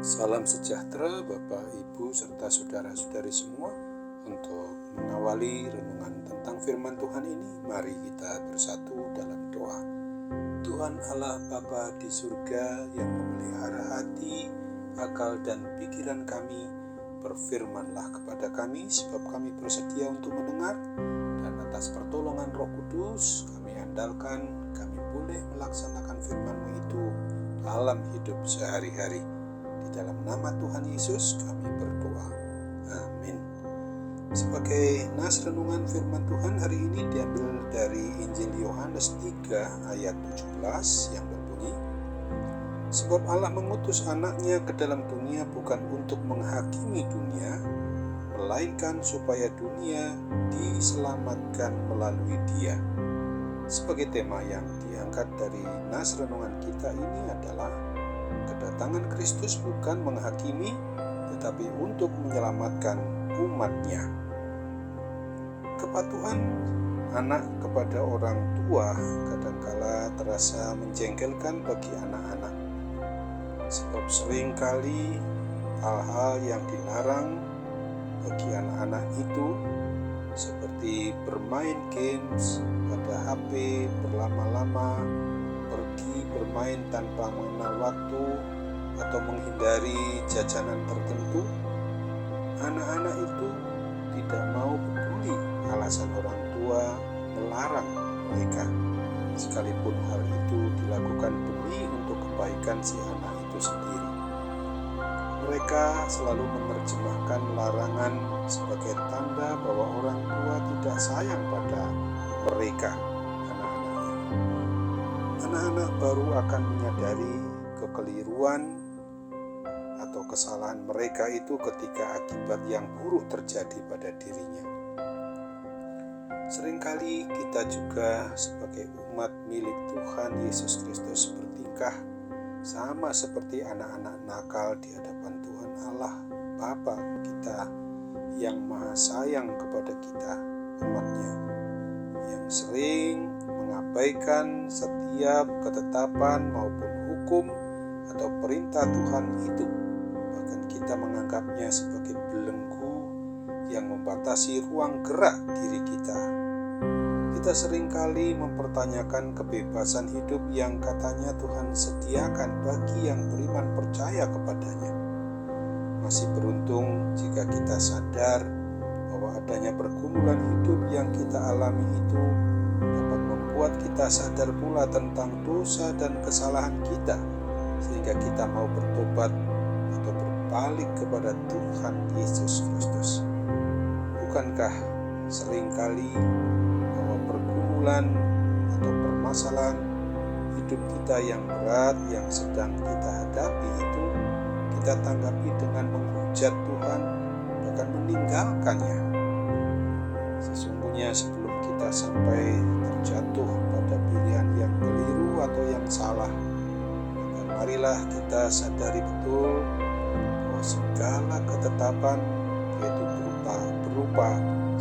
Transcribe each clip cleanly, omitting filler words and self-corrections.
Salam sejahtera Bapak, Ibu, serta saudara-saudari semua. Untuk mengawali renungan tentang firman Tuhan ini, mari kita bersatu dalam doa. Tuhan Allah Bapa di surga yang memelihara hati, akal, dan pikiran kami, berfirmanlah kepada kami sebab kami bersedia untuk mendengar, dan atas pertolongan Roh Kudus kami andalkan, kami boleh melaksanakan firman-Mu itu dalam hidup sehari-hari. Di dalam nama Tuhan Yesus kami berdoa. Amin. Sebagai nas renungan firman Tuhan hari ini diambil dari Injil Yohanes 3 ayat 17 yang berbunyi, sebab Allah mengutus anaknya ke dalam dunia bukan untuk menghakimi dunia, melainkan supaya dunia diselamatkan melalui Dia. Sebagai tema yang diangkat dari nas renungan kita ini adalah kedatangan Kristus bukan menghakimi, tetapi untuk menyelamatkan umat-Nya. Kepatuhan anak kepada orang tua kadangkala terasa menjengkelkan bagi anak-anak, sebab seringkali hal-hal yang dilarang bagi anak-anak itu seperti bermain games pada HP berlama-lama, pergi bermain tanpa mengenal waktu, atau menghindari jajanan tertentu. Anak-anak itu tidak mau peduli alasan orang tua melarang mereka, sekalipun hal itu dilakukan demi untuk kebaikan si anak itu sendiri. Mereka selalu menerjemahkan larangan sebagai tanda bahwa orang tua tidak sayang pada mereka, anak-anaknya. Anak-anak baru akan menyadari kekeliruan atau kesalahan mereka itu ketika akibat yang buruk terjadi pada dirinya. Seringkali kita juga sebagai umat milik Tuhan Yesus Kristus bertingkah sama seperti anak-anak nakal di hadapan Tuhan Allah Bapa kita yang maha sayang kepada kita, umat-Nya, yang sering mengabaikan setiap ketetapan maupun hukum atau perintah Tuhan itu. Bahkan kita menganggapnya sebagai belenggu yang membatasi ruang gerak diri kita. Kita seringkali mempertanyakan kebebasan hidup yang katanya Tuhan sediakan bagi yang beriman percaya kepadanya. Masih beruntung jika kita sadar bahwa adanya pergumulan hidup yang kita alami itu dapat membuat kita sadar pula tentang dosa dan kesalahan kita, sehingga kita mau bertobat atau berbalik kepada Tuhan Yesus Kristus. Bukankah seringkali bahwa pergumulan atau permasalahan hidup kita yang berat yang sedang kita hadapi itu kita tanggapi dengan menghujat Tuhan, bahkan meninggalkannya? Sesungguhnya sebelum kita sampai terjatuh pada pilihan yang keliru atau yang salah, maka marilah kita sadari betul bahwa segala ketetapan, yaitu berupa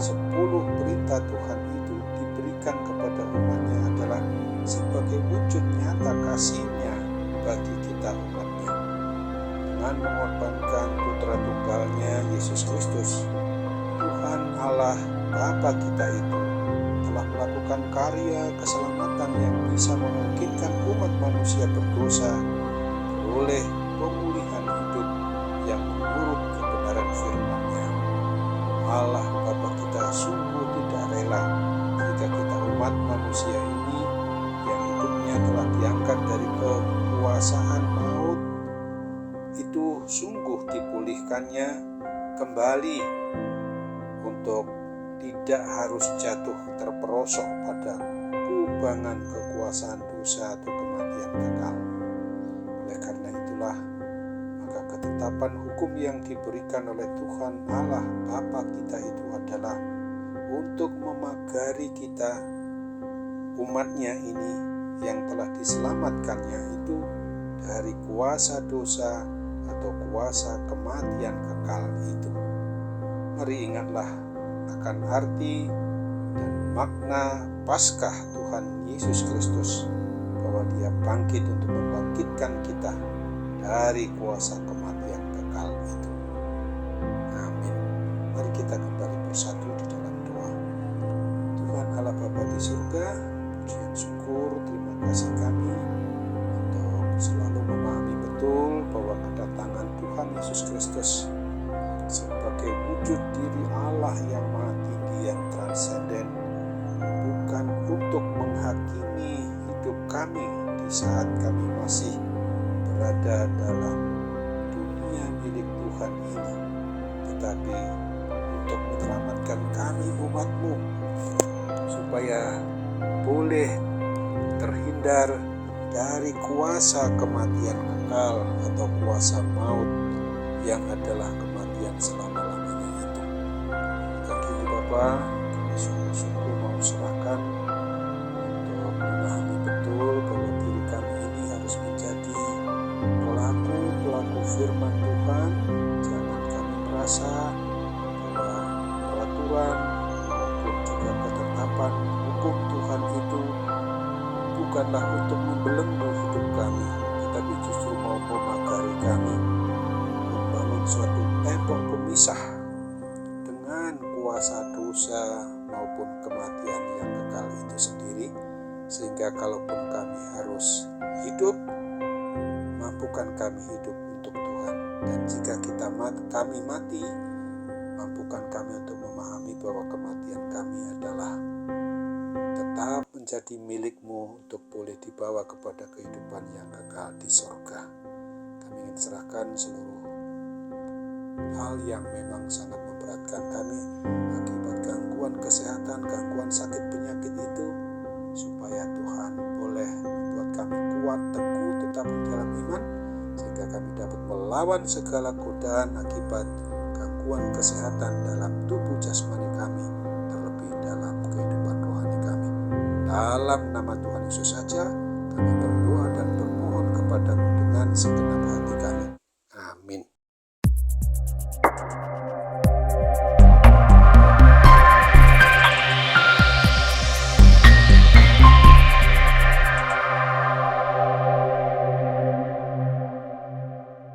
10 perintah Tuhan itu diberikan kepada umat-Nya adalah sebagai wujud nyata kasih-Nya bagi kita umat-Nya. Dengan mengorbankan putra tunggal-Nya Yesus Kristus, Tuhan Allah Bapa kita itu telah melakukan karya keselamatan yang bisa memungkinkan umat manusia berdosa beroleh pemulihan hidup yang menurut kebenaran firman-Nya. Allah Bapa kita sungguh tidak rela jika kita umat manusia ini yang hidupnya telah diangkat dari kekuasaan maut itu sungguh dipulihkannya kembali untuk tidak harus jatuh terperosok pada kubangan kekuasaan dosa atau kematian kekal. Oleh karena itulah, maka ketetapan hukum yang diberikan oleh Tuhan Allah Bapa kita itu adalah untuk memagari kita, umat-Nya ini yang telah diselamatkannya itu dari kuasa dosa atau kuasa kematian kekal itu. Mari ingatlah akan arti dan makna Paskah Tuhan Yesus Kristus, bahwa Dia bangkit untuk membangkitkan kita dari kuasa kematian kekal itu. Amin. Mari kita kembali bersatu di dalam doa. Tuhan Allah Bapa di surga, pujian syukur, terima kasih kami untuk selalu memahami betul bahwa kedatangan Tuhan Yesus Kristus sebagai wujud diri Allah yang maha tinggi, yang transenden, bukan untuk menghakimi hidup kami di saat kami masih berada dalam dunia milik Tuhan ini, tetapi untuk menyelamatkan kami umat-Mu supaya boleh terhindar dari kuasa kematian kekal atau kuasa maut yang adalah kematian selama-lamanya itu. Kini Bapa, kami sungguh-sungguh mau serahkan untuk memahami betul bahwa diri kami ini harus menjadi pelaku firman Tuhan. Jangan kami merasa bahwa peraturan maupun juga ketetapan hukum Tuhan itu bukanlah untuk membelenggu hidup kami, tetapi justru mau memagari kami, membangun suatu tembok pemisah dengan kuasa dosa maupun kematian yang kekal itu sendiri, sehingga kalaupun kami harus hidup, mampukan kami hidup untuk Tuhan. Dan jika kami mati, mampukan kami untuk memahami bahwa kematian kami adalah tetap menjadi milik-Mu untuk boleh dibawa kepada kehidupan yang kekal di sorga. Kami ingin serahkan seluruh hal yang memang sangat memberatkan kami akibat gangguan kesehatan, gangguan sakit penyakit itu, supaya Tuhan boleh membuat kami kuat, teguh, tetap di dalam iman, sehingga kami dapat melawan segala godaan akibat gangguan kesehatan dalam tubuh jasmani kami, terlebih dalam kehidupan rohani kami. Dalam nama Tuhan Yesus saja kami berdoa dan bermohon kepada-Mu dengan segenap hati kami.